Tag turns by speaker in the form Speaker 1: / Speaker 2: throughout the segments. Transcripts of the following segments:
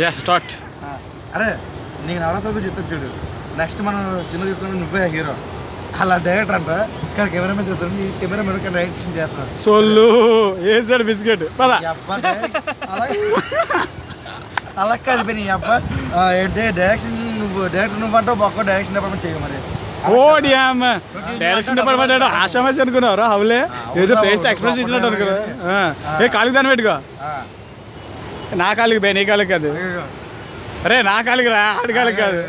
Speaker 1: Yeah start.
Speaker 2: అరే నీకు నవరసాలు చెప్తాను చూడు. నెక్స్ట్ మనం సినిమా తీస్తున్నాం, నువ్వే హీరో. అలా డైరెక్టర్ అంట ఇక్కడ కెమెరామెన్ చేస్తాను, ఈ కెమెరామెన్ డైరెక్షన్ చేస్తాను.
Speaker 1: సోళ్ళు వేసాడు బిస్కెట్ పదా.
Speaker 2: అలా కాదు పని అబ్బా. ఏంటి డైరెక్షన్ డైరెక్టర్ నువ్వు అంటావు, ఒక్క డైరెక్షన్ డిపార్ట్మెంట్ చేయ మరి.
Speaker 1: ఓడి అమ్మ డైరెక్షన్ డిపార్ట్మెంట్ ఆశామాసి అనుకున్నారా? హౌలే ఏదో ఫేస్ ఎక్స్ప్రెస్ ఇచ్చినట్టు అనుకున్నా. ఏ కాలికి దాన్ని పెట్టుకో. నా కాలికి బై, నీ కాలికి కాదు. అరే నా కాలికి రా, ఆడి కాలికి కాదు.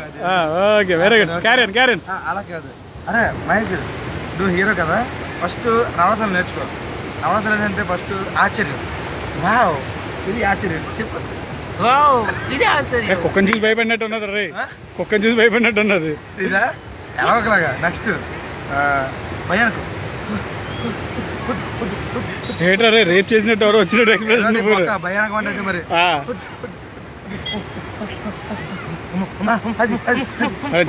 Speaker 1: Okay very good. క్యారియన్ క్యారియన్.
Speaker 2: అలా కాదు. అరే మహేష్, నువ్వు హీరో కదా, ఫస్ట్ నవరసాలు నేర్చుకో. నవరసాలు ఏంటంటే ఫస్ట్ ఆశ్చర్యం. వావ్ ఇది ఆశ్చర్యం చెప్పు.
Speaker 1: కుక్కని చూసి భయపడినట్టు ఉన్నది రే, కుక్కని చూసి భయపడినట్టు ఉన్నది.
Speaker 2: ఇదా ఎలా ఒకలాగా. నెక్స్ట్ భయానికి
Speaker 1: ఏట్రా రే, రేప్ చేసినట్టు ఎవరో వచ్చినట్టు ఎక్స్ప్రెషన్.
Speaker 2: భయానకం అంటే మరి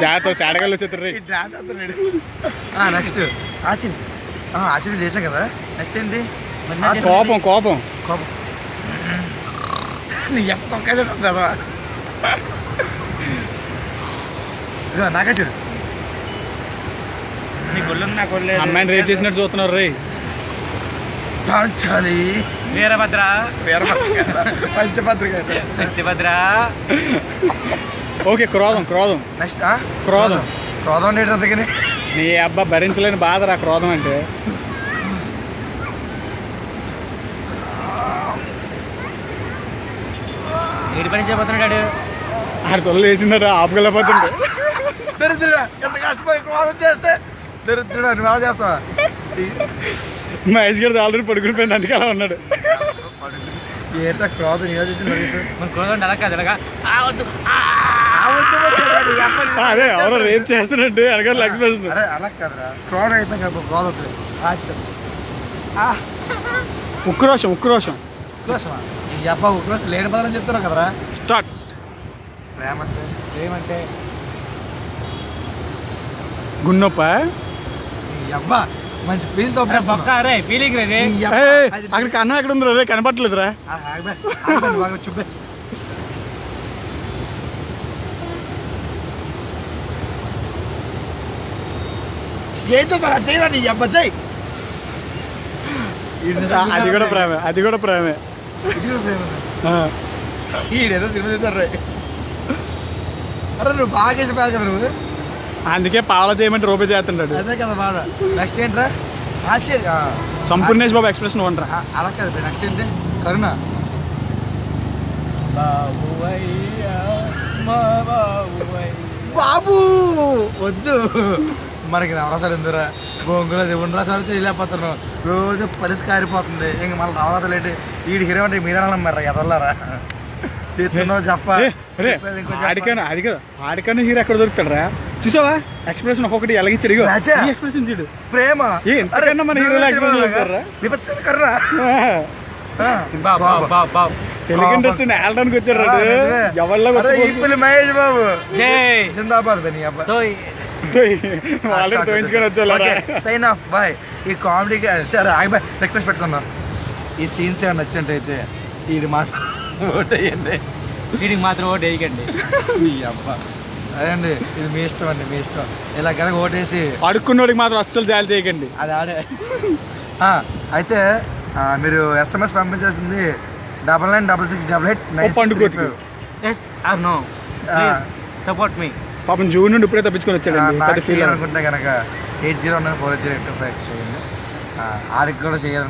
Speaker 1: జాగ్రత్త తేడగాళ్ళు వచ్చేస్తారు రే.
Speaker 2: నెక్స్ట్ ఆశ్చర్యం. ఆశ్చర్యం చేసాం కదా. నెక్స్ట్ ఏంటి?
Speaker 1: కోపం కోపం
Speaker 2: కోపం. నీ కదా నాకే చూడు.
Speaker 1: అమ్మాయిని రేప్ చేసినట్టు చూస్తున్నారు రే.
Speaker 2: పాంచాలి
Speaker 3: వీరభద్ర
Speaker 2: పంచభద్ర
Speaker 3: పంచభద్ర.
Speaker 1: ఓకే క్రోధం క్రోధం.
Speaker 2: నెక్స్ట్
Speaker 1: క్రోధం.
Speaker 2: క్రోధం అంటే అందుకని
Speaker 1: నీ అబ్బా భరించలేని బాధ రా క్రోధం అంటే.
Speaker 3: ఏడు పని చేయబోతున్నాడు
Speaker 1: ఆడు సొల్లు వేసిందట ఆపుకెళ్ళిపోతుంటే.
Speaker 2: దరిద్రుడా ఎంత కష్టపోయి క్రోధం చేస్తే దరిద్రుడా నువ్వు ఎలా చేస్తావా?
Speaker 1: మహేష్ గారు ఆల్రెడీ పడుకునిపోయింది, అందుకే అలా ఉన్నాడు.
Speaker 2: ఏంటో క్రోధం ఏదో చేసి
Speaker 3: మన క్రోధం అలా కాదు అలాగా.
Speaker 1: అదే ఎవరో రేప్ చేస్తున్నట్టు వెనకాల ఎక్స్ప్రెషన్.
Speaker 2: అరే అలా కాదురా, క్రోధం అయిపోయింది కదా, క్రోధం
Speaker 1: ఉక్రోషం ఉక్రోషం.
Speaker 2: ఉక్రోషమా? ఈ అబ్బా ఉక్రోషం లేని పదాలని చెప్తున్నావు కదరా.
Speaker 1: స్టార్ట్.
Speaker 2: ప్రేమ అంటే ప్రేమంటే
Speaker 1: గున్నొప్ప.
Speaker 2: ఈ అబ్బా మంచి ఫీల్ తో
Speaker 3: ఫీలింగ్ రేది.
Speaker 1: అక్కడ కన్నం ఎక్కడ ఉందిరా రే, కనపట్లేదురా.
Speaker 2: బాగా చూపే. ఏంటో సార్ చేయరా నీ అబ్బా చెయ్యి.
Speaker 1: అది కూడా ప్రేమే, అది కూడా ప్రేమే.
Speaker 2: ఈడేదో సినిమా చూసారు రే. అరే నువ్వు బాగా ఇష్టపడాలి కదా నువ్వు,
Speaker 1: అందుకే పావలా చేయమంటే రూపాయి చేస్తుంటాడు.
Speaker 2: అదే కదా బాధ. నెక్స్ట్ ఏంట్రా?
Speaker 1: సంపూర్ణేష్ బాబు ఎక్స్ప్రెషన్ ఉండరా.
Speaker 2: అలా కాదు. నెక్స్ట్ ఏంటి? కరుణ. బాబు వద్దు మనకి నవరసాలు ఎందురా, గోంగుల ఉండరాసాలు చేయలేకపోతున్నావు, రోజు పరిష్కారిపోతుంది. ఇంక మళ్ళీ నవరసాలు ఏంటి? వీడి హీరో అంటే మీరే మరి ఎదవల్లారా తీస్తున్నావు చెప్ప.
Speaker 1: అది కదా ఆడికన్నా హీరో ఎక్కడ దొరుకుతాడు రా. చూసావా ఎక్స్ప్రెషన్ ఒక్కొక్కటి ఎలాగిచ్చాడు. ఎక్స్ప్రెషన్ చూడు.
Speaker 2: ప్రేమ
Speaker 1: ఎంతకన్నా మన హీరో
Speaker 2: కరుణ.
Speaker 1: తెలుగు ఇండస్ట్రీని వెళ్ళడానికి వచ్చాడు ఎవరిలో
Speaker 2: మహేష్ బాబు జిందాబాద్ బని సైన్ ఆఫ్ బాయ్. ఈ కామెడీకి బాయ్ రిక్వెస్ట్ పెట్టుకుందాం. ఈ సీన్స్ ఏమైనా నచ్చినట్టయితే వీడి మాత్రం ఓట్ వేయండి,
Speaker 3: వీడికి మాత్రం ఓటు వేయకండి.
Speaker 2: మీ అబ్బా అదే అండి, ఇది మీ ఇష్టం అండి, మీ ఇష్టం. ఇలా కనుక ఓటేసి
Speaker 1: అడుక్కున్నోడికి మాత్రం అస్సలు జాలి చేయకండి.
Speaker 2: అది ఆడే. అయితే మీరు SMS పంపించాల్సింది 996688.
Speaker 3: సపోర్ట్ మీ.
Speaker 1: పాపం జూన్ నుండి ఇప్పుడే తప్పించుకొని వచ్చాడు.
Speaker 2: నాకు చేయాలనుకుంటే కనుక 80940825 చేయండి. ఆడికి కూడా చేయాలనుకుంటే